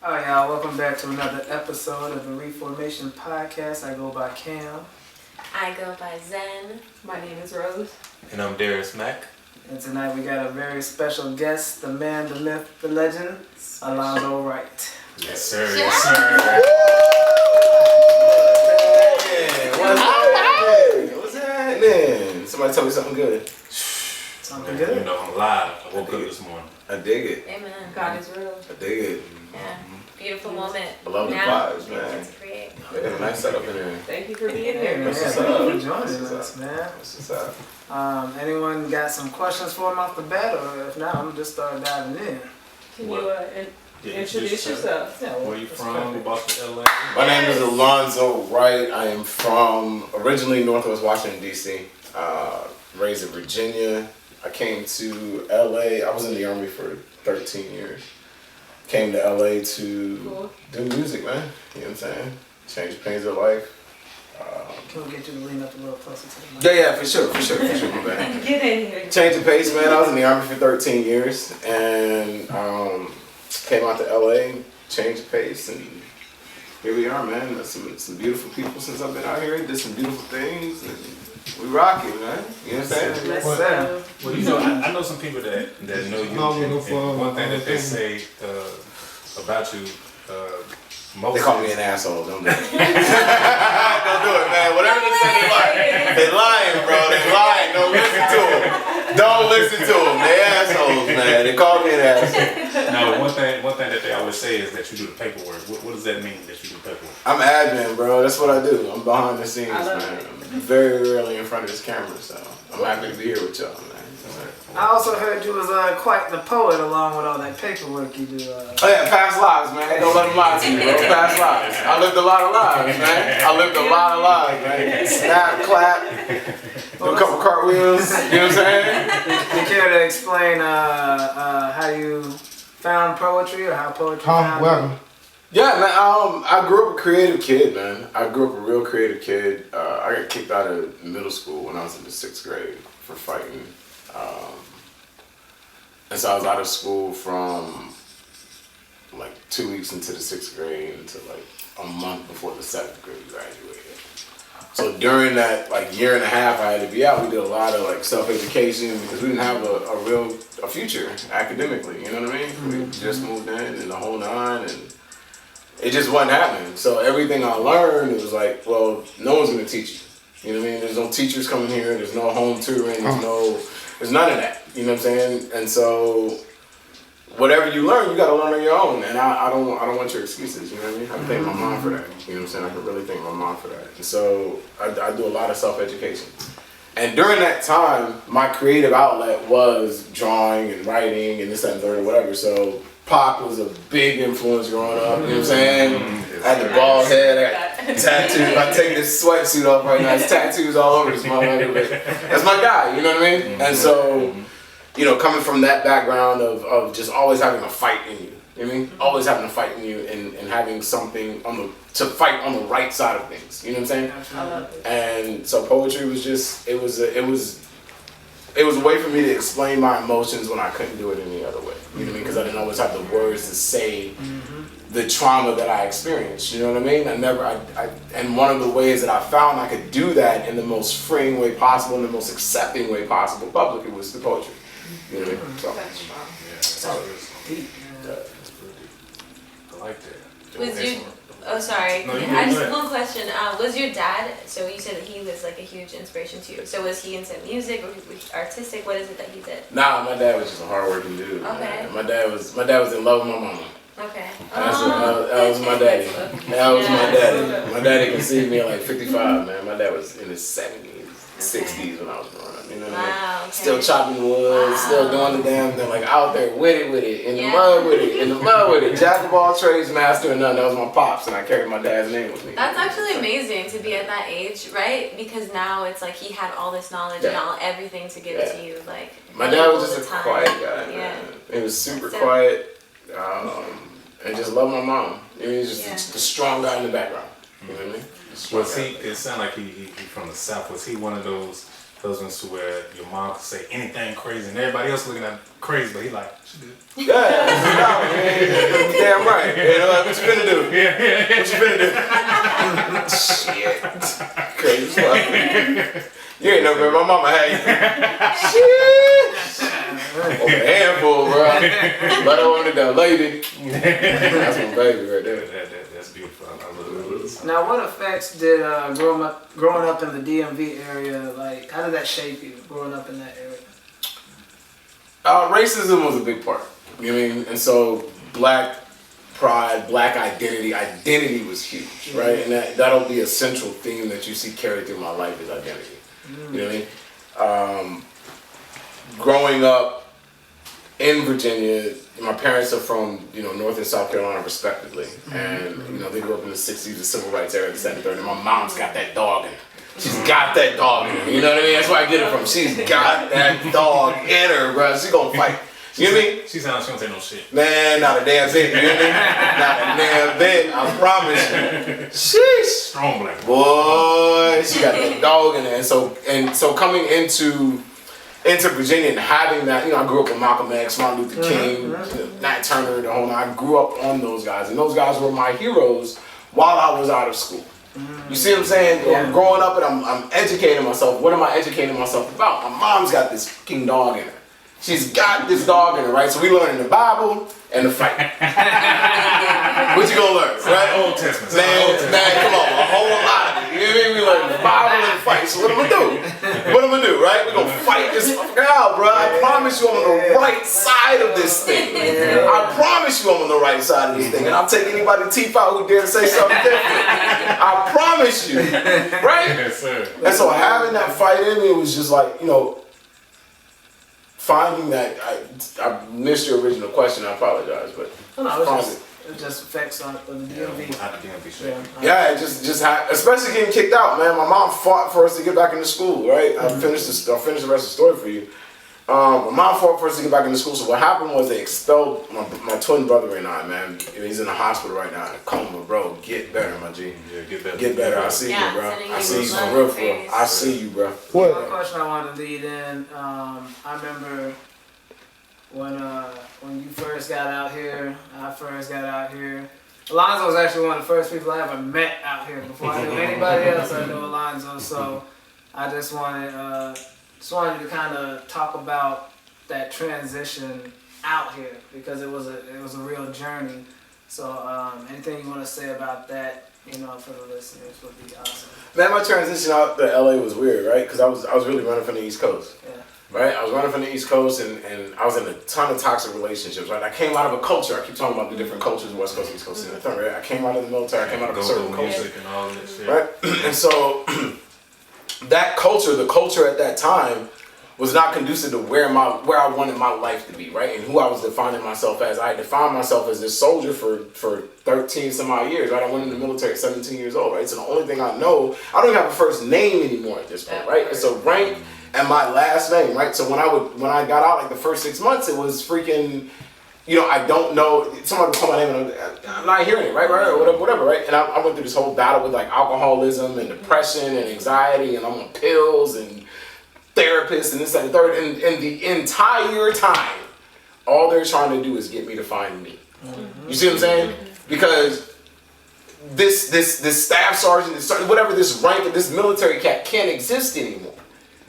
All right, y'all. Welcome back to another episode of the Reformation Podcast. I go by Cam. I go by Zen. My name is Rose. And I'm Daris Mac. And tonight we got a very special guest, the man, the myth, the legend, Alonzo Wright. Yes, sir. Yes, sir. What's happening? Somebody tell me something good. Something good? You know, I'm live. I woke up this morning. I dig it. Amen. God is real. I dig it. Yeah. Beautiful moment. I love the Now, vibes, man. to create. They got a nice setup in there. Thank you for being Yeah, here. man. That's what's Thank up. you for joining That's what's us, man. That's what's up. Anyone got some questions for him off the bat? Or if not, I'm going to just start diving in. Can you introduce yourself? Yeah, well, Where you that's from? perfect. Boston, LA? My name is Alonzo Wright. I am from originally Northwest Washington, D.C. Raised in Virginia. I came to LA. I was in the Army for 13 years. Came to LA to do music, man. You know what I'm saying? Change the pains of life. Can we get you to lean up a little closer to the mic? Yeah, for sure, my bad. Get in here. Change of pace, man. I was in the Army for 13 years and came out to LA, changed the pace, and here we are, man. There's some beautiful people since I've been out here. Did some beautiful things, and we rock it, man. You know what I'm saying? Yes, Well, sir. Well, you know, I know some people that know you. And one thing that they say about you, most They call me an asshole, don't they? Don't do it, man. Whatever they say, they lying. They lying, bro. They lying. Don't listen to them. Don't listen to them. They assholes, man. They call me an asshole. Now, one thing that they always say is that you do the paperwork. What does that mean that you do paperwork? I'm admin, bro. That's what I do. I'm behind the scenes, I love man. it. I'm very rarely in front of this camera, so I'm happy to be here with y'all, man. I also heard you was quite the poet along with all that paperwork you do. Oh yeah, past lives, man. Don't let them lie to you, bro. Past lives. I lived a lot of lives, man. I lived a lot of lives, man. Snap, clap, do a couple cartwheels. You know what I'm saying? You care to explain how you found poetry or how poetry found you? Yeah, man. I grew up a creative kid, man. I grew up a real creative kid. I got kicked out of middle school when I was in the 6th grade for fighting. And so I was out of school from like 2 weeks into the 6th grade until like a month before the 7th grade graduated. So during that like year and a half I had to be out, we did a lot of like self-education because we didn't have a future academically, you know what I mean? We just moved in and the whole nine and it just wasn't happening. So everything I learned, it was like, well, no one's gonna teach you. You know what I mean? There's no teachers coming here, there's no home tutoring, there's none of that. You know what I'm saying? And so whatever you learn, you gotta learn on your own. And I don't want your excuses, you know what I mean? I can thank my mom for that. You know what I'm saying? I can really thank my mom for that. And so I do a lot of self-education. And during that time, my creative outlet was drawing and writing and this, that, and third or whatever. So Pop was a big influence growing up, you know what I'm saying? I had the bald head, I got tattoos. If I take this sweatsuit off right now, there's tattoos all over this motherfucker. That's my guy, you know what I mean? And so, you know, coming from that background of just always having a fight in you, you know what I mean? Always having a fight in you and having something to fight on the right side of things, you know what I'm saying? I love it. And so poetry was just, it was a way for me to explain my emotions when I couldn't do it any other way. You know what I mean? Because I didn't always have the words to say the trauma that I experienced. You know what I mean? And one of the ways that I found I could do that in the most freeing way possible, in the most accepting way possible publicly was the poetry. You know what I mean? So, That's Deep. That's pretty deep. I like that. Was you? Oh, sorry. No, you I go just ahead. one question. Was your dad? So you said that he was like a huge inspiration to you. So was he into music or artistic? What is it that he did? nah, my dad was just a hardworking dude. Okay. Man. My dad was in love with my mama. Okay. That was my daddy. That was my daddy. My daddy conceived me at like 55, man. My dad was in his 70s, 60s when I was growing up. You know what I mean? Wow. Okay. Still chopping wood, still doing the damn thing, like out there with it, in the Yeah. mud with it, jack of all trades, master of none. That was my pops, and I carried my dad's name with me. That's actually amazing to be at that age, right? Because now it's like he had all this knowledge and everything to give to you. Like My dad was just all a the time. quiet guy, man. He was super quiet, and just loved my mom. He was just the strong guy in the background. You know what I mean? Was he? It sounded like he from the South. Was he one of those husbands to where your mom could say anything crazy and everybody else looking at crazy, but he like, she good. Yeah, damn right. You know, what you finna do? What you finna do? Shit. Crazy stuff. You ain't never met my mama, had you? Shit. Oh, a handful, bro. Let her on it down, lady. That's my baby right there. That's beautiful. I love it. Now, what effects did growing up in the DMV area, like, how did that shape you, growing up in that area? Racism was a big part. You know what I mean? And so black pride, black identity was huge, right? And that'll be a central theme that you see carried through my life is identity. You know what I mean? Growing up in Virginia, my parents are from, North and South Carolina respectively. And, they grew up in the 60s, the civil rights era, the 70s, and my mom's got that dog in her. She's got that dog in her, you know what I mean? That's where I get it from. She's got that dog in her, bro. She gonna fight. You know what I mean? She sounds like she don't take no shit. Man, not a damn bit, you know what I mean? Not a damn bit, I promise you. Sheesh. Strong black boy. She got that dog in there. And so coming into Virginia and having that, I grew up with Malcolm X, Martin Luther King, Nat Turner, the whole nine. I grew up on those guys, and those guys were my heroes while I was out of school. You see what I'm saying? Yeah. I'm growing up and I'm educating myself. What am I educating myself about? My mom's got this fucking dog in her. She's got this dog in her, right? So we learn in the Bible and the fight. What you gonna learn, right? Old Testament. Man, come on, a whole lot of it. You know what I mean? We learn the Bible and the fight. So what I'm gonna do? Right? We're gonna fight this fucker out, bro. I promise you I'm on the right side of this thing. I promise you I'm on the right side of this thing. And I'll take anybody's teeth out who dare to say something different. I promise you. Right? Yes, sir. And so having that fight in me was just like, finding that, I missed your original question, I apologize, but it just affects on the DMV. Yeah, it just especially getting kicked out, man. My mom fought for us to get back into school, right? I'll finish the rest of the story for you. My mom fought for us to get back into school, so what happened was they expelled my twin brother and I, man. He's in the hospital right now in a coma, bro. Get better, my G. Yeah, get better. Get better. I see you, bro. I see you for real, bro. I see you, bro. One question I wanted to lead in. I remember when you first got out here, I first got out here. Alonzo was actually one of the first people I ever met out here. Before I knew anybody else, I knew Alonzo. So I just wanted to kind of talk about that transition out here because it was a real journey. So anything you want to say about that, for the listeners would be awesome. Man, my transition out to LA was weird, right? Because I was really running from the East Coast. Yeah. Right? I was running from the East Coast and I was in a ton of toxic relationships, right? I came out of a culture. I keep talking about the different cultures, West Coast, East Coast, right? I came out of the military. I came out of a certain culture. And all that shit. Right? And so that culture, the culture at that time, was not conducive to where I wanted my life to be, right? And who I was defining myself as. I defined myself as this soldier for 13 some odd years, right? I went in the military at 17 years old, right? So the only thing I know, I don't even have a first name anymore at this point, right? It's a rank and my last name, right? So when I got out, like the first 6 months, it was freaking, I don't know, somebody would call my name and I'm not hearing it, right? Or whatever, right? And I went through this whole battle with like alcoholism and depression and anxiety, and I'm on pills and therapists and this, that, and the third. And the entire time, all they're trying to do is get me to find me. You see what I'm saying? Because this staff sergeant, whatever this rank of this military cat can't exist anymore.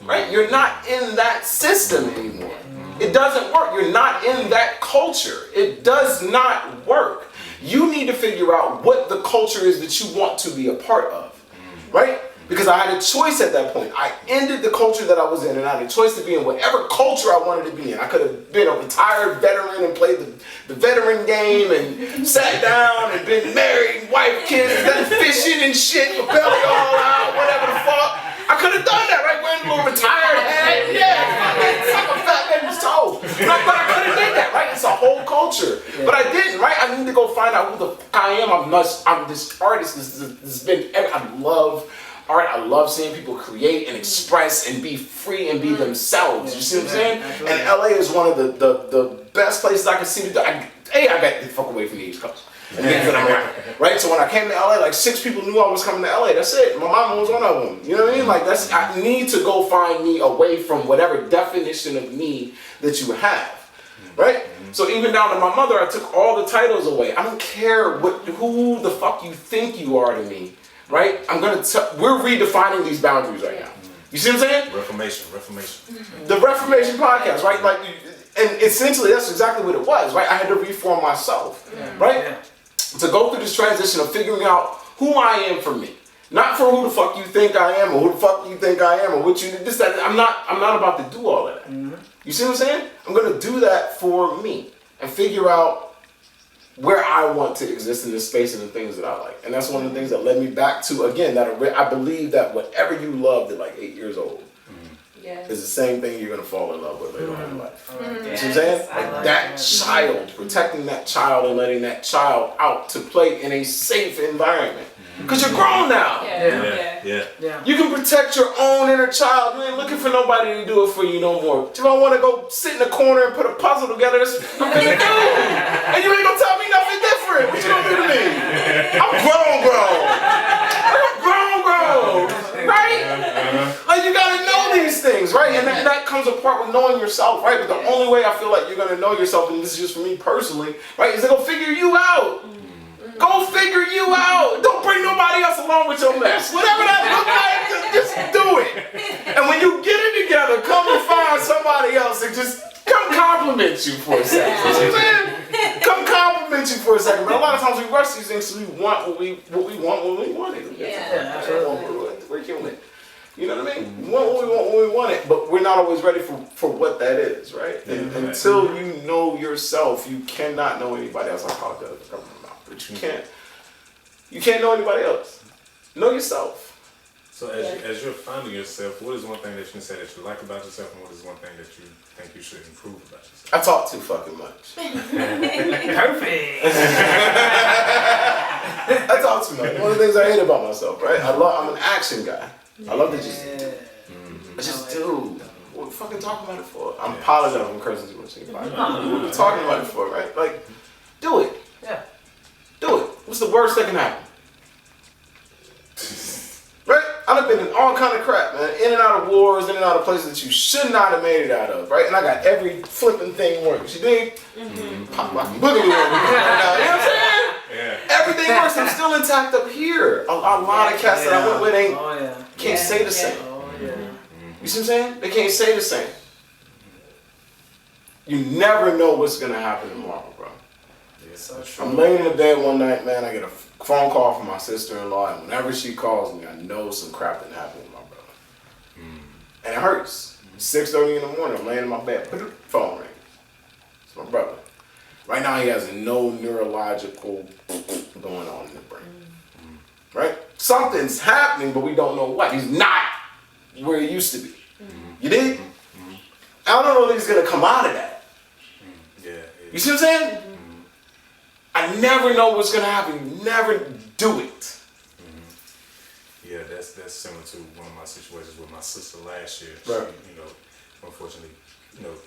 Right? You're not in that system anymore. It doesn't work. You're not in that culture. It does not work. You need to figure out what the culture is that you want to be a part of. Right? Because I had a choice at that point. I ended the culture that I was in and I had a choice to be in whatever culture I wanted to be in. I could have been a retired veteran and played the veteran game and sat down and been married, wife, kids, done fishing and shit, my belly all out, whatever the fuck. I could have done that, right? Wearing a little retired hat. Yeah, suck a fat baby's toe. But I could have did that, right? It's a whole culture. Yeah. But I didn't, right? I need to go find out who the fuck I am. I'm this artist. This has been, I love art. I love seeing people create and express and be free and be themselves. You see what I'm saying? And LA is one of the best places I can see to do. I got to get the fuck away from the East Coast. and things that I'm around. Right? So when I came to LA, like 6 people knew I was coming to LA. That's it. My mama was one of them. You know what I mean? Like I need to go find me away from whatever definition of me that you have. Right? So even down to my mother, I took all the titles away. I don't care who the fuck you think you are to me. Right? We're redefining these boundaries right now. You see what I'm saying? Reformation. The Reformation Podcast, right? Like, and essentially that's exactly what it was, right? I had to reform myself, right? Yeah. To go through this transition of figuring out who I am for me. Not for who the fuck you think I am, or who the fuck you think I am, or what you this that. I'm not about to do all of that. Mm-hmm. You see what I'm saying? I'm gonna do that for me and figure out where I want to exist in this space and the things that I like. And that's one of the things that led me back to, again, that I believe that whatever you loved at like 8 years old is the same thing you're going to fall in love with later on in life. You see what I'm saying? Like that child, protecting that child and letting that child out to play in a safe environment. Because you're grown now. Yeah. You can protect your own inner child. You ain't looking for nobody to do it for you no more. If I want to go sit in the corner and put a puzzle together, that's what I'm gonna do. And you ain't gonna tell me nothing different. What you gonna do to me? I'm grown. Right? Like you gotta know these things, right? And that comes apart with knowing yourself, right? But the only way I feel like you're gonna know yourself, and this is just for me personally, right, is to go figure you out. Go figure you out. Don't bring nobody else along with your mess. Whatever that looks like, just do it. And when you get it together, come and find somebody else and just come compliment you for a second. You know what I'm saying? Come compliment you for a second. But a lot of times we rush these things so we want what we want when we want it. Yeah. We're human. You know what I mean? We want what we want when we want it, but we're not always ready for what that is, right? And until you know yourself, you cannot know anybody else. I apologize for coming from my mouth, but you can't know anybody else. Know yourself. So as you're finding yourself, what is one thing that you can say that you like about yourself, and what is one thing that you think you should improve about yourself? I talk too fucking much. Perfect. I talk too much. One of the things I hate about myself, right? I'm an action guy. I love to just do. What are we fucking talking about it for? I'm apologizing for cursing too much. What are we talking about it for, right? Like, do it. Yeah. Do it. What's the worst that can happen? Right? I've been in all kind of crap, man. In and out of wars, in and out of places that you should not have made it out of, right? And I got every flipping thing working. You dig? Pop rocky boogaloo. You know what I'm saying? Yeah. Everything works. I'm still intact up here. A lot of cats that I went with can't say the same. You see what I'm saying? They can't say the same. You never know what's gonna happen tomorrow, bro. So true. I'm laying in the bed one night, man. I get a phone call from my sister-in-law, and whenever she calls me, I know some crap didn't happen with my brother. And it hurts. 6:30 in the morning, I'm laying in my bed. Phone ring. It's my brother. Right now, he has no neurological going on in the brain. Right? Something's happening, but we don't know what. He's not where he used to be. You dig? I don't know if he's gonna come out of that. You see what I'm saying? I never know what's gonna happen. You never do it. Yeah, that's similar to one of my situations with my sister last year. Right. She, unfortunately,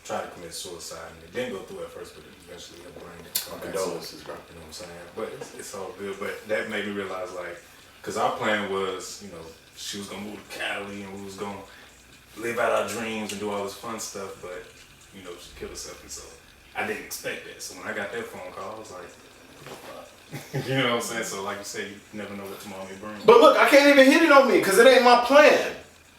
tried to commit suicide, and it didn't go through at first, but eventually her brain didn't come back. Condolences, bro. You know what I'm saying? But it's all good. But that made me realize, because our plan was, she was gonna move to Cali, and we was gonna live out our dreams and do all this fun stuff, but she killed herself, and so I didn't expect that. So when I got that phone call, I was like, you know what I'm saying? So like you said, you never know what tomorrow may bring. But look, I can't even hit it on me because it ain't my plan.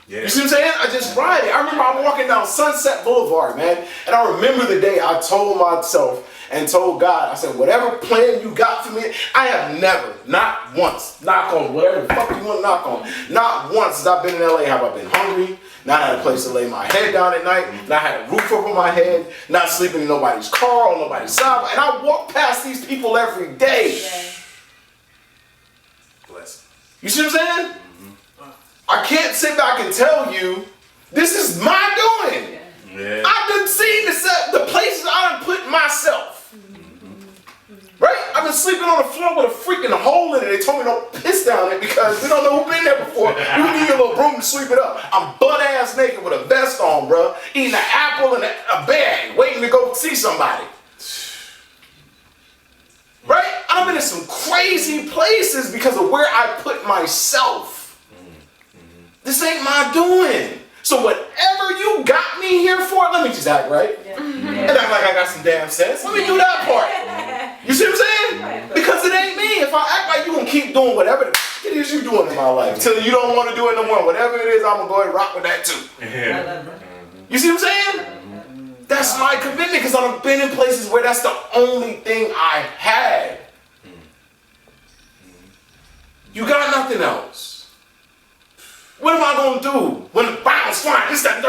Yeah. You see what I'm saying? I just ride it. I remember I'm walking down Sunset Boulevard, man, and I remember the day I told myself and told God, I said, whatever plan you got for me, I have never, not once, knock on whatever the fuck you want to knock on, not once since I've been in LA have I been hungry, not had a place to lay my head down at night, not had a roof over my head, not sleeping in nobody's car, on nobody's side, and I walk past these people every day. Bless. You see what I'm saying? I can't sit back and tell you, this is my doing. Yeah. I've been seeing the places I done put myself. Right? I've been sleeping on the floor with a freaking hole in it. They told me don't piss down it because we don't know who's been there before. You need a little broom to sweep it up. I'm butt-ass naked with a vest on, bro. Eating an apple and a bag, waiting to go see somebody. Right? I've been to some crazy places because of where I put myself. This ain't my doing. So whatever you got me here for, let me just act right. And act like I got some damn sense. Let me do that part. You see what I'm saying? Because it ain't me. If I act like you gonna keep doing whatever it is you doing in my life till you don't want to do it no more, whatever it is, I'm gonna go ahead and rock with that too. You see what I'm saying? That's my commitment because I've been in places where that's the only thing I had. You got nothing else. What am I gonna do when the bounce flying? This, that,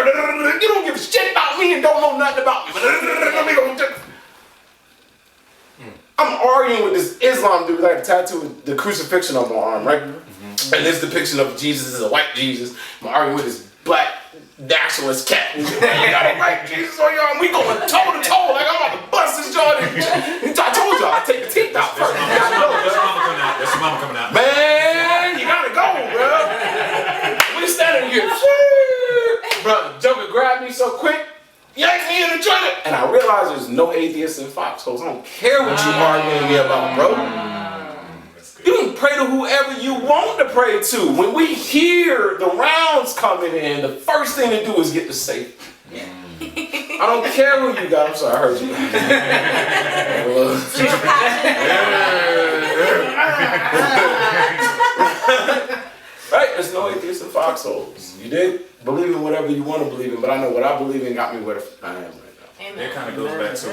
you don't give a shit about me and don't know nothing about me. I'm arguing with this Islam dude. I got a tattoo with the crucifixion on my arm, right? And this depiction of Jesus is a white Jesus. I'm arguing with this black nationalist cat. You got a white Jesus on your arm. We going toe to toe like I'm about to bust this joint. I told y'all I take the teeth out first. That's your mama coming out. Man, you gotta go, bro. We standing here, bro. Joker grabbed me so quick, yanked me in the joint, and I realized there's no atheists in foxholes. I don't care what you arguing me about, bro. You can pray to whoever you want to pray to. When we hear the rounds coming in, the first thing to do is get the safe. I don't care who you got. I'm sorry, I heard you. Right? There's no atheists in foxholes. You did believe in whatever you want to believe in, but I know what I believe in got me where I am right now. Amen. It kind of goes back to,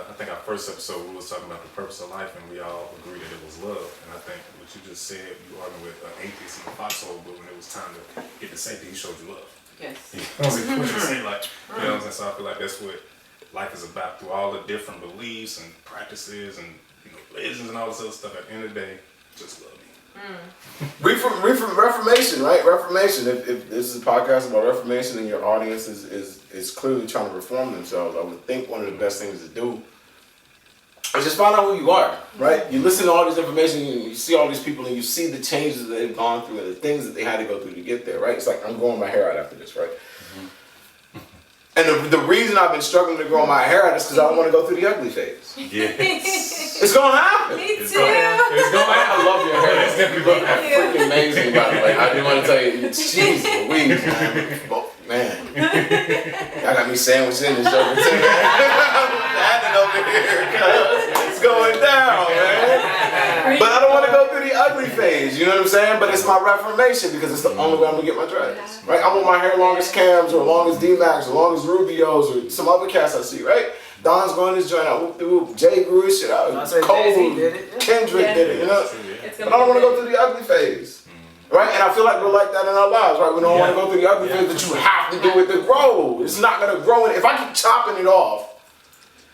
I think our first episode, we was talking about the purpose of life, and we all agreed that it was love. And I think what you just said, you arguing with an atheist in the foxhole, but when it was time to get the safety, he showed you love. Yes. You know what I'm saying? Like, you know what I'm saying? So I feel like that's what life is about, through all the different beliefs and practices and, you know, religions and all this other stuff. At the end of the day, just love me. Reformation, right? Reformation. If this is a podcast about reformation and your audience is clearly trying to reform themselves, I would think one of the best things to do is just find out who you are, right? You listen to all this information, you see all these people, and you see the changes that they've gone through and the things that they had to go through to get there, right? It's like I'm growing my hair out after this, right? And the reason I've been struggling to grow my hair out is because I don't want to go through the ugly phase. Yes. It's gonna happen. Me too. It's going to happen. I love your hair. It's definitely going to happen. Freaking amazing, by the way. I didn't want to tell you, jeez Louise, man. Y'all got me sandwiched in this joke too. Happening over here, cuz it's going down, man. But I don't want to go through the ugly phase, you know what I'm saying? But it's my reformation because it's the only way I'm gonna get my dreads, right? I want my hair long as Cam's or long as D-Mac's or long as Rubio's or some other cats I see, right? Don's growing his joint out, whoop de whoop. Jay grew his shit out. Cole did it. Kendrick did it, you know? But I don't want to go through the ugly phase. Right? And I feel like we're like that in our lives, right? We don't want to go through the ugly phase, but you have to do it to grow. It's not going to grow. If I keep chopping it off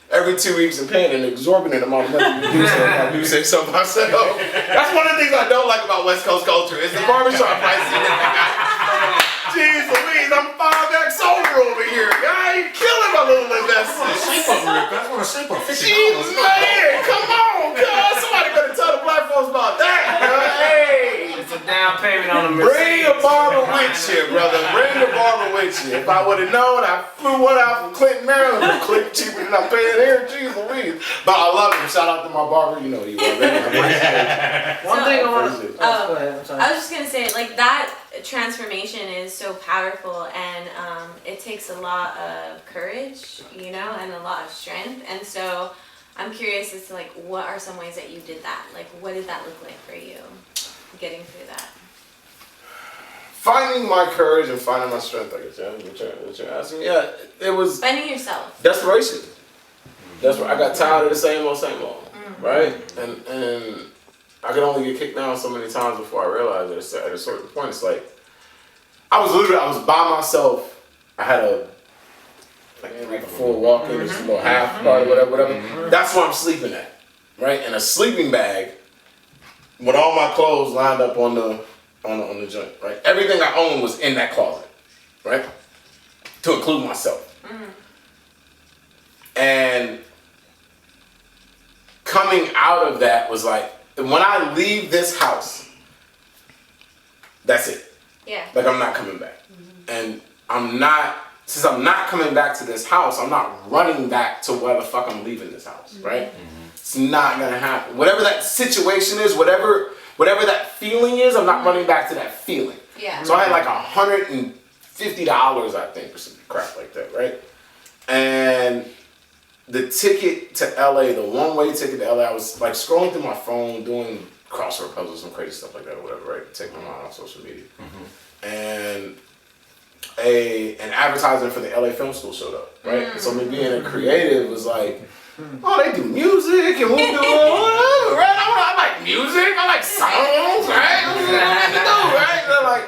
every 2 weeks and paying an exorbitant amount of money to do so, I do say so myself. That's one of the things I don't like about West Coast culture is the barbershop prices. Jeez Louise, I'm 5X over here. I ain't killing my little investment. That's what I shape up $50. Jeez, man, come on, cuz. Somebody better tell the black folks about that. Hey. It's a down payment on the Bring a barber with you, brother. Bring the barber with you. If I would have known, I flew one out from Clinton, Maryland. It was cheaper than I'm paying here. Jeez Louise. But I love him. Shout out to my barber. You know he was. One thing I want to... Oh, go ahead. I'm sorry. I was just gonna say, like, that transformation is so powerful, and it takes a lot of courage, you know, and a lot of strength. And so I'm curious as to, like, what are some ways that you did that? Like, what did that look like for you, getting through that? Finding my courage and finding my strength, I guess, what you're asking. Yeah, it was Finding yourself. desperation. That's where I got tired of the same old, right? And I could only get kicked down so many times before I realized that at a certain point, it's like, I was by myself. I had a full walk-in, just a little half part or whatever. That's where I'm sleeping at, right? In a sleeping bag with all my clothes lined up on the joint, right? Everything I owned was in that closet, right? To include myself. And coming out of that was like, when I leave this house, that's it. Yeah. Like, I'm not coming back. And I'm not since I'm not coming back to this house, I'm not running back to where the fuck I'm leaving this house, right? It's not gonna happen. Whatever that situation is, whatever that feeling is, I'm not running back to that feeling. Yeah. So I had like $150, I think, or some crap like that, right? And the ticket to LA, the one-way ticket to LA, I was like scrolling through my phone, doing crossword puzzles, some crazy stuff like that, or whatever, right? Taking them out on social media. And an advertisement for the LA Film School showed up, right? And so me being a creative was like, oh, they do music and we'll do whatever, right? I like music, I like songs, right? What you do, right? They're like,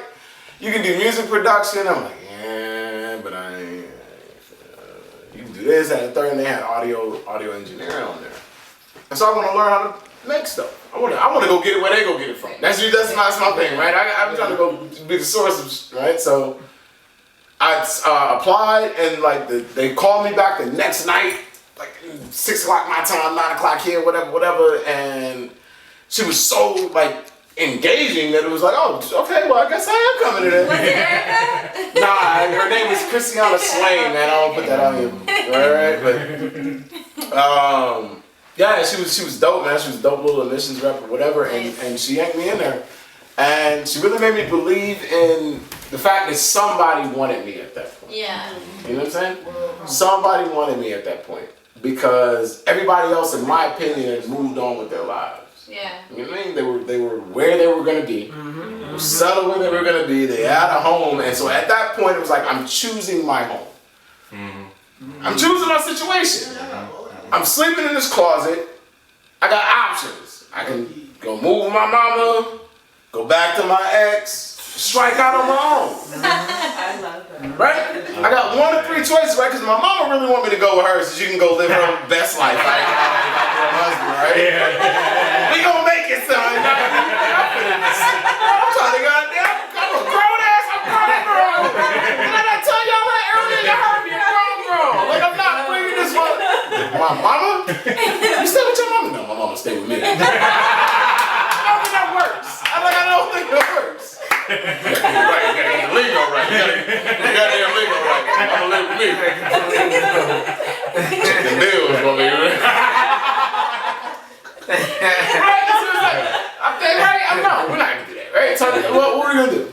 you can do music production. I'm like, yeah, but you can do this and the third, and they had audio engineering on there. And so I want to learn how to make stuff. I want to go get it where they go get it from. That's my thing, right? I'm trying to go be the source of, right? So I applied, and like they called me back the next night, like 6 o'clock my time, 9 o'clock here, whatever, and she was so like engaging that it was like, oh, okay, well I guess I am coming today. Was it Erica? Nah, her name was Christiana Swain, man. I don't put that on you, all right? But yeah, she was dope, man. She was a dope little admissions rep or whatever, and she yanked me in there, and she really made me believe in the fact that somebody wanted me at that point. Yeah. You know what I'm saying? Somebody wanted me at that point because everybody else, in my opinion, has moved on with their lives. Yeah. You know what I mean? They were where they were gonna be. They were settled where they were gonna be. They had a home, and so at that point, it was like I'm choosing my home. I'm choosing my situation. I'm sleeping in this closet. I got options. I can go move with my mama, go back to my ex, strike out on my own. I love that. Right? I got 1 of 3 choices, right? Because my mama really want me to go with her so she can go live her best life. Right? Her husband, right? We gonna make it, son. I'm trying to goddamn. I'm a grown ass. I'm grown. Did I not tell y'all that earlier? You heard me. I'm grown. Like I'm not bringing this one. My mama? You stay with your mama? No, my mama stay with me. I don't think that works. I don't think that works. You gotta get the lingo right. You gotta get the lingo right. I'm gonna live with me. Check the bills for me. Right? So it's like, okay, right? No, we're not gonna do that, right? So what are we gonna do?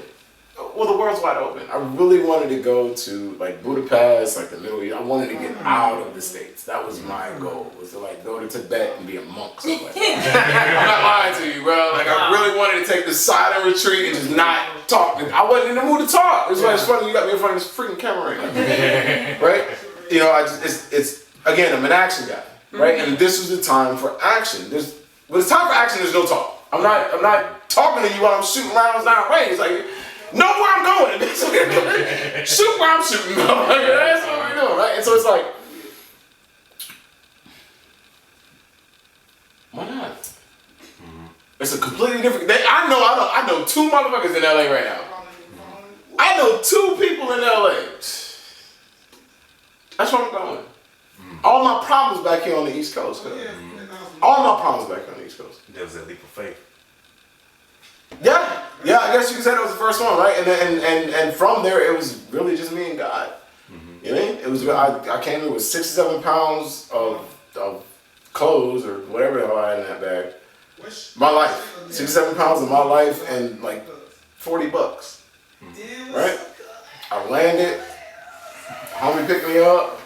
Well, the world's wide open. I really wanted to go to like Budapest, like the Middle East. I wanted to get out of the States. That was my goal, was to like go to Tibet and be a monk somewhere. I'm not lying to you, bro. Like I really wanted to take the silent retreat and just not talk. I wasn't in the mood to talk. It's why it's funny you got me in front of this freaking camera right now. Right? You know, it's again, I'm an action guy, right? And this was the time for action. When it's time for action, there's no talk. I'm not talking to you while I'm shooting rounds down range. Like, know where I'm going. Shoot where I'm shooting. That's what we're doing, right? And so it's like, why not? It's a completely different. I know 2 motherfuckers in LA right now. I know 2 people in LA. That's where I'm going. All my problems back here on the East Coast. All my problems back here on the East Coast. There was that leap of faith. Yeah, I guess you could say that was the first one, right? And from there, it was really just me and God. You know, it was I came in with 67 pounds of clothes or whatever the hell I had in that bag. My life, 67 pounds of my life, and like $40, right? I landed. Homie picked me up.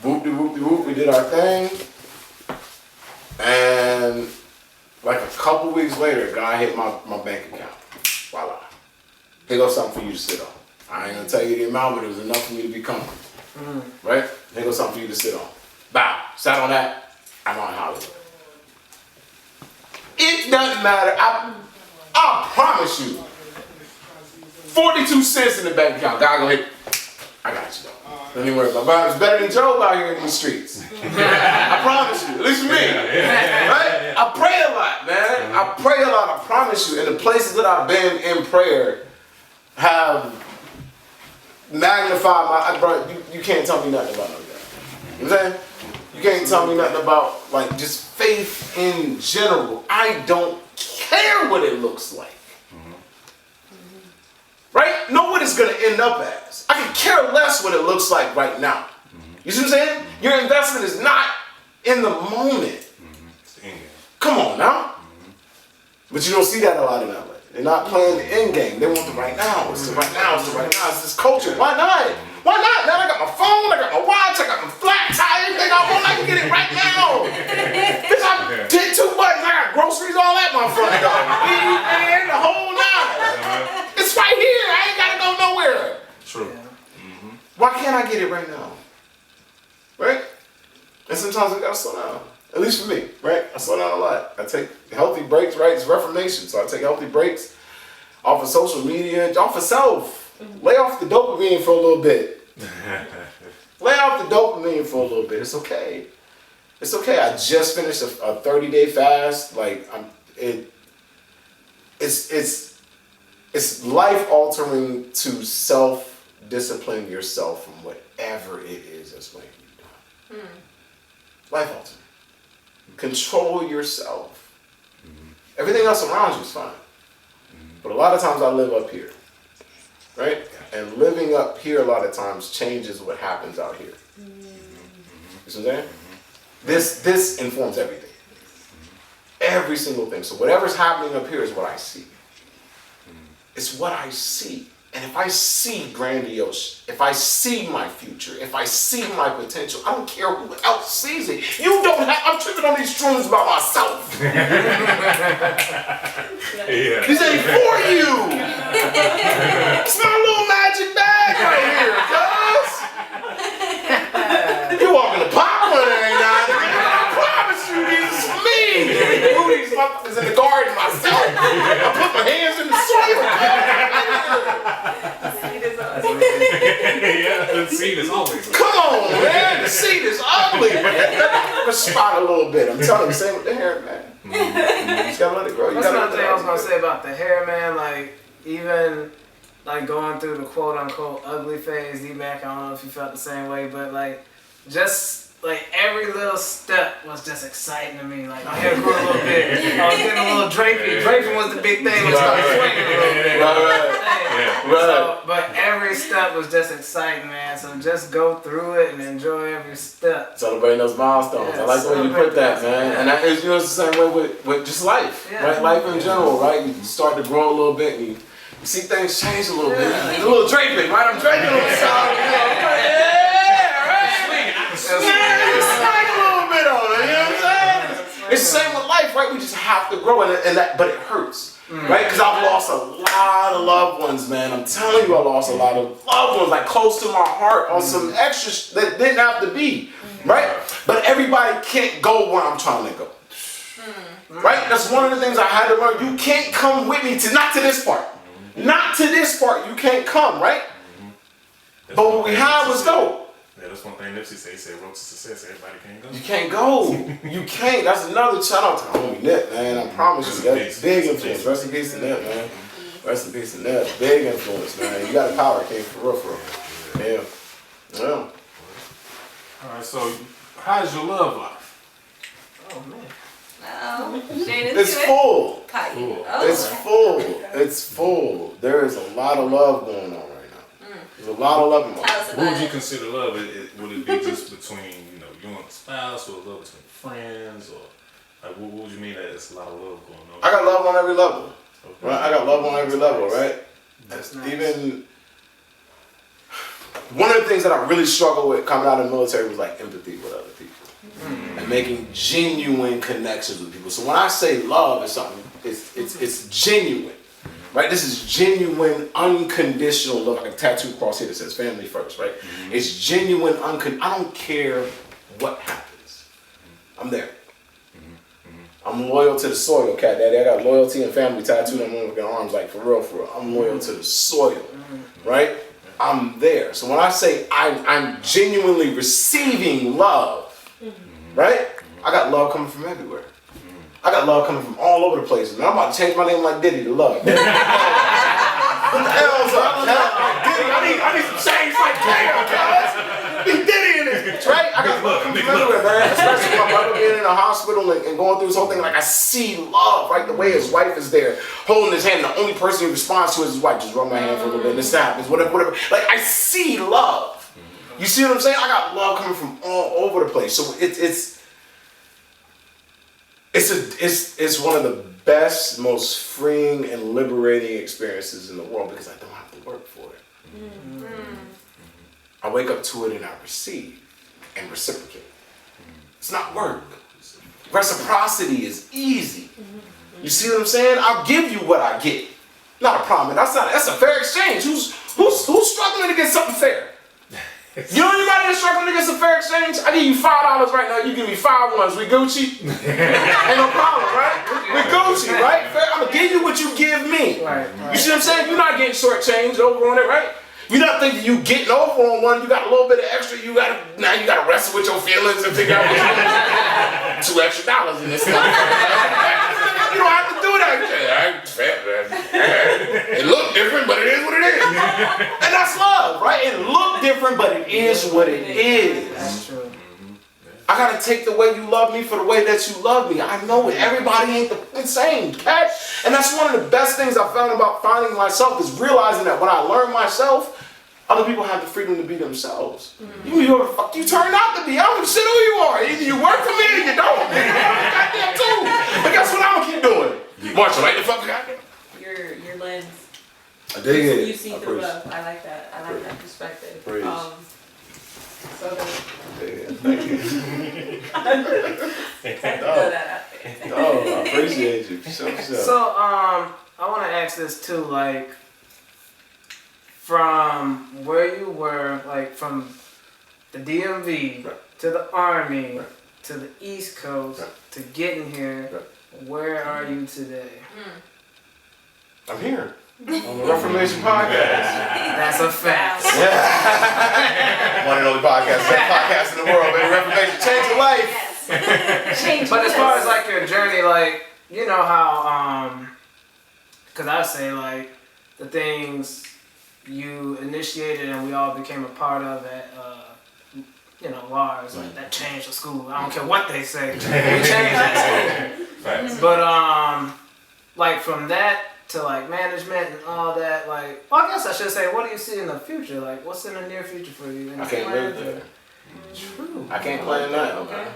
Whoop-de-whoop-de-whoop. We did our thing, and like a couple weeks later, a guy hit my bank account. Voila. Here goes something for you to sit on. I ain't gonna tell you the amount, but it was enough for me to be comfortable. Right? Here goes something for you to sit on. Bow. Sat on that. I'm on Hollywood. It doesn't matter. I promise you. 42 cents in the bank account. Guy go hit. I got you though. Don't even worry about it. It's better than Job out here in these streets. I promise you. At least for me. Right? I pray a lot, man. I pray a lot. I promise you. And the places that I've been in prayer have magnified bro, you can't tell me nothing about no God. You know what I'm saying? You can't tell me nothing about like just faith in general. I don't care what it looks like. Right? Know what it it's going to end up as. I can care less what it looks like right now. You see what I'm saying? Your investment is not in the moment. Come on now. But you don't see that a lot in LA. They're not playing the end game. They want the right now. It's the right now. It's the right now. It's this culture. Why not? Why not? Now I got my phone. I got my watch. I got my flat tire. Everything I want. I can get it right now. Bitch, I did 2 buttons. I got groceries, all that motherfucker. Weed, man, the whole nine. It's right here. I ain't got to go nowhere. True. Why can't I get it right now? Right? And sometimes I got to slow down. At least for me, right? I slow down a lot. I take healthy breaks, right? It's Reformation. So I take healthy breaks off of social media, off of self. Lay off the dopamine for a little bit. Lay off the dopamine for a little bit. It's okay. It's okay. I just finished a 30-day fast. Like, it's life-altering to self-discipline yourself from whatever it is that's weighing you down. Life-altering. Control yourself. Everything else around you is fine. But a lot of times I live up here. Right? And living up here a lot of times changes what happens out here. You see what I'm saying? This informs everything. Every single thing. So whatever's happening up here is what I see. It's what I see. And if I see grandiose, if I see my future, if I see my potential, I don't care who else sees it. You don't have, I'm tripping on these shrooms by myself. This ain't for you. It's my little magic bag right here, cuz. You walk in the pot one every now and then. I promise you, this is for me. I grew these motherfuckers in the garden myself. I put my hands in the soil. The seed is always. Come on, man. The seed is ugly, but that spot a little bit. I'm telling you, same with the hair, man. You just gotta let it grow. That's another thing I was gonna say about the hair, man. Like, even like going through the quote unquote ugly phase, D-Mac, I don't know if you felt the same way, but like just like every little step was just exciting to me. Like my hair grew a little bit. I was getting a little drapey. Draping was the big thing. It started swinging a little bit. So, but every step was just exciting, man. So just go through it and enjoy every step. Celebrating those milestones. Yeah, I like the way you put that, man. Yeah. And that is, it's the same way with just life, right? Life in general, right? You start to grow a little bit and you see things change a little bit. A little draping, right? I'm draping on the side. It's the same with life, right? We just have to grow, but it hurts, right? Because I've lost a lot of loved ones, man. I'm telling you, I lost a lot of loved ones, like close to my heart, on some extra that didn't have to be, right? But everybody can't go where I'm trying to go, right? That's one of the things I had to learn. You can't come with me not to this part. Not to this part, you can't come, right? But what we had was dope. Yeah, that's one thing Nipsey said. He said, road to success, everybody can't go. You can't go. You can't. That's another shout out to homie Nip, man. I promise you, that's big influence. Rest in peace to Nip, man. Rest in peace to Nip. Big influence, man. You got a power king for real. Yeah. Yeah. All right, so how's your love life? Oh man. It's full. It's full. It's full. There is a lot of love going on right now. There's a lot of love going on. What would you consider love? Would it be just between you and the spouse, or love between friends, or like what would you mean that it's a lot of love going on? I got love on every level. Okay. Right? I got love on every level, right? That's nice. Even one of the things that I really struggled with coming out of the military was like empathy with other people. And making genuine connections with people. So when I say love is something, it's genuine, right? This is genuine, unconditional love. Like a tattoo across here that says family first, right? It's genuine, I don't care what happens. I'm there. I'm loyal to the soil, Cat Daddy. I got loyalty and family tattooed on my arms, like for real. I'm loyal to the soil, right? I'm there. So when I say I'm genuinely receiving love, right? I got love coming from everywhere. I got love coming from all over the place. And I'm about to change my name like Diddy to Love. What the hell's up? I need some change like that, guys. Be Diddy in this experience, right? I got love familiar with, man. Especially my brother being in the hospital and going through this whole thing. Like, I see love, right? The way his wife is there, holding his hand. The only person he responds to is his wife. Just rub my hand for a little bit, and this happens, whatever. Like, I see love. You see what I'm saying? I got love coming from all over the place. So it's one of the best, most freeing and liberating experiences in the world because I don't have to work for it. I wake up to it and I receive and reciprocate. It's not work. Reciprocity is easy. You see what I'm saying? I'll give you what I get. Not a problem. That's a fair exchange. Who's struggling to get something fair? You know anybody that's struggling to get some fair exchange? I give you $5 right now. You give me 5 ones. We Gucci? Ain't no problem, right? We Gucci, right? I'm gonna give you what you give me. Right. You see what I'm saying? You're not getting shortchanged over on it, right? You're not thinking you getting over on one. You got a little bit of extra. Now you gotta wrestle with your feelings and figure out what you want. $2 extra in this stuff. You don't have to do that. It look different, but it is what it is. And that's love, right? It look different, but it is what it is. That's true. I gotta take the way you love me for the way that you love me. I know it. Everybody ain't the same, cat. And that's one of the best things I found about finding myself is realizing that when I learn myself, other people have the freedom to be themselves. You know who the fuck you turn out to be. I don't give a shit who you are. Either you work for me or you don't. Goddamn too. But guess what I'm gonna keep doing? Marshall, right the fuck goddamn. Your lens. I dig it. You see through love. I like that. I like that perspective. Praise. So good. Thank you. Throw that out there. Oh, I appreciate you. So, I want to ask this too, like, from where you were, like, from the DMV to the Army to the East Coast to getting here, where are you today? I'm here on the Reformation Podcast. That's a fact. One and only podcast in the world, baby. Reformation changed your life. Yes. But as far as like your journey, like, you know how, cause I say like the things you initiated and we all became a part of at, you know, Lars, like that changed the school. I don't care what they say. We changed that school. But like from that to like management and all that, like, well, I guess I should say, what do you see in the future? Like, what's in the near future for you? I can't live there. True. I can't plan nothing. Okay.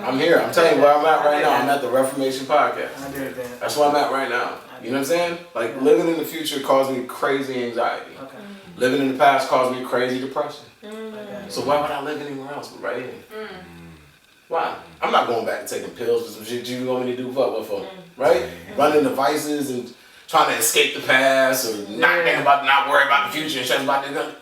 I'm here. I'm telling you where I'm at right now. I'm at the Reformation Podcast. I did that. That's where I'm at right now. You know what I'm saying? Like living in the future caused me crazy anxiety. Okay. Living in the past caused me crazy depression. Okay. So why would I live anywhere else but right here? Why? I'm not going back and taking pills for some shit you want me to do what for? Right? Running the vices and trying to escape the past or not worry about the future and shit about the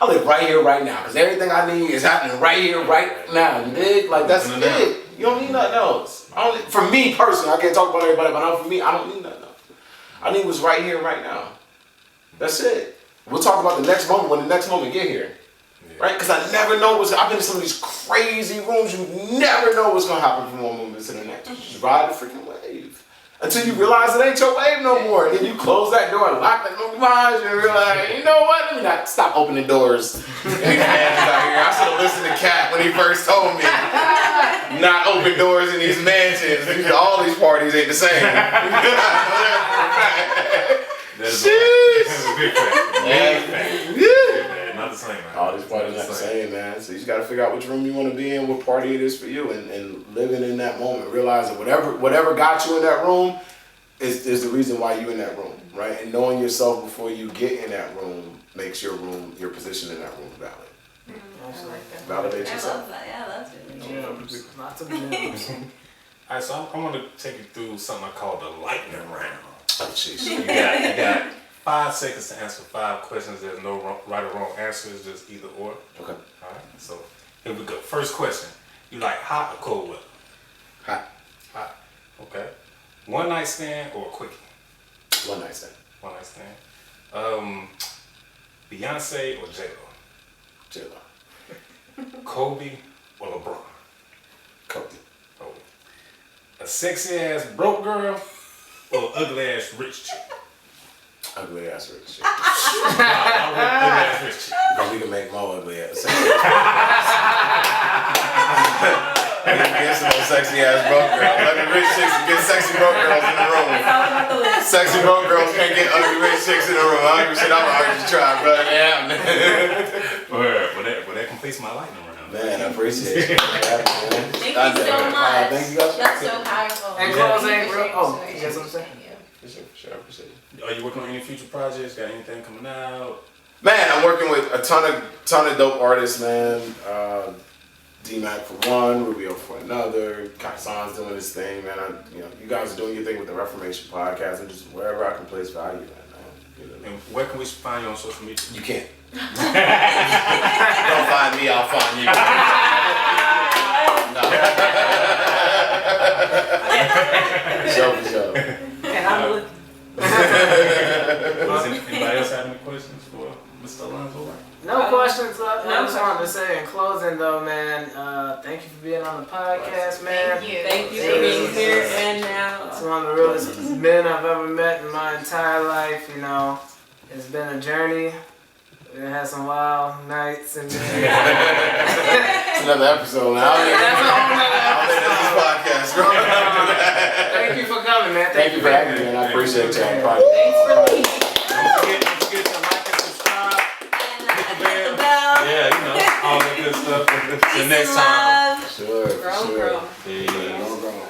I live right here, right now, because everything I need is happening right here, right now. You dig? Like that's it. You don't need nothing else. For me personally, I can't talk about everybody, but for me, I don't need nothing else. I need what's right here, right now. That's it. We'll talk about the next moment when the next moment get here. Right? Because I never know I've been in some of these crazy rooms, you never know what's going to happen from one moment to the next. You just ride the freaking wave. Until you realize it ain't your wave no more. And then you close that door and lock that door behind you and realize, you know what? Let me not stop opening doors. And these mansions out here. I should have listened to Cat when he first told me. Not open doors in these mansions. All these parties ain't the same. That's a big fact. Big fact. Not the same, man. All these parties not the same, man. So you just gotta figure out which room you want to be in, what party it is for you, and living in that moment, realizing whatever got you in that room is the reason why you in that room, right? And knowing yourself before you get in that room makes your position in that room valid. I like that. Validate I yourself. love that. Yeah, that's really cool. Gems. Lots of gems. Alright, so I want to take you through something I call the lightning round. Oh, jeez. You got 5 seconds to answer 5 questions. There's no right or wrong answer. It's just either or. Okay. All right. So here we go. First question: you like hot or cold weather? Hot. Hot. Okay. One night stand or a quickie? One night stand. One night stand. Beyonce or J-Lo? J-Lo. Kobe or LeBron? Kobe. Kobe. A sexy ass broke girl or ugly ass rich chick? Ugly ass rich shit. Ugly ass rich chick. But we can make more ugly ass. Get some old sexy ass broke girls. Ugly rich chicks can get sexy broke girls in the room. It's all about the list. Sexy broke girls can't get ugly rich chicks in the room. I don't give a shit. I'm gonna urge you to try, brother. Yeah. Well, that completes my lightning round. Man, I appreciate you. Thank you so much. Thank you guys. That's so powerful. And closing, you got something to say? For sure, I appreciate it. Are you working on any future projects? Got anything coming out? Man, I'm working with a ton of dope artists, man. D-Mac for one, Rubio for another. Kassan's doing his thing, man. You guys are doing your thing with the Reformation Podcast, and just wherever I can place value, man. And where can we find you on social media? You can't. Don't find me, I'll find you. No. For sure. And I'm looking. Does anybody else have any questions for Mr. Alonzo? No questions. I just wanted to say in closing though, man, thank you for being on the podcast, man. Thank you. Thank you for being here and now. It's one of the realest men I've ever met in my entire life, you know. It's been a journey. It had some wild nights and It's another episode now. I'll make this podcast. Thank you for coming, man. Thank you for having me, man. I appreciate y'all. Thanks for me. Don't forget to like and subscribe. And hit the bell. Yeah, you know, all that good stuff. Peace Till next and time. love. Sure, for Grown, sure. grown. Peace. Grown.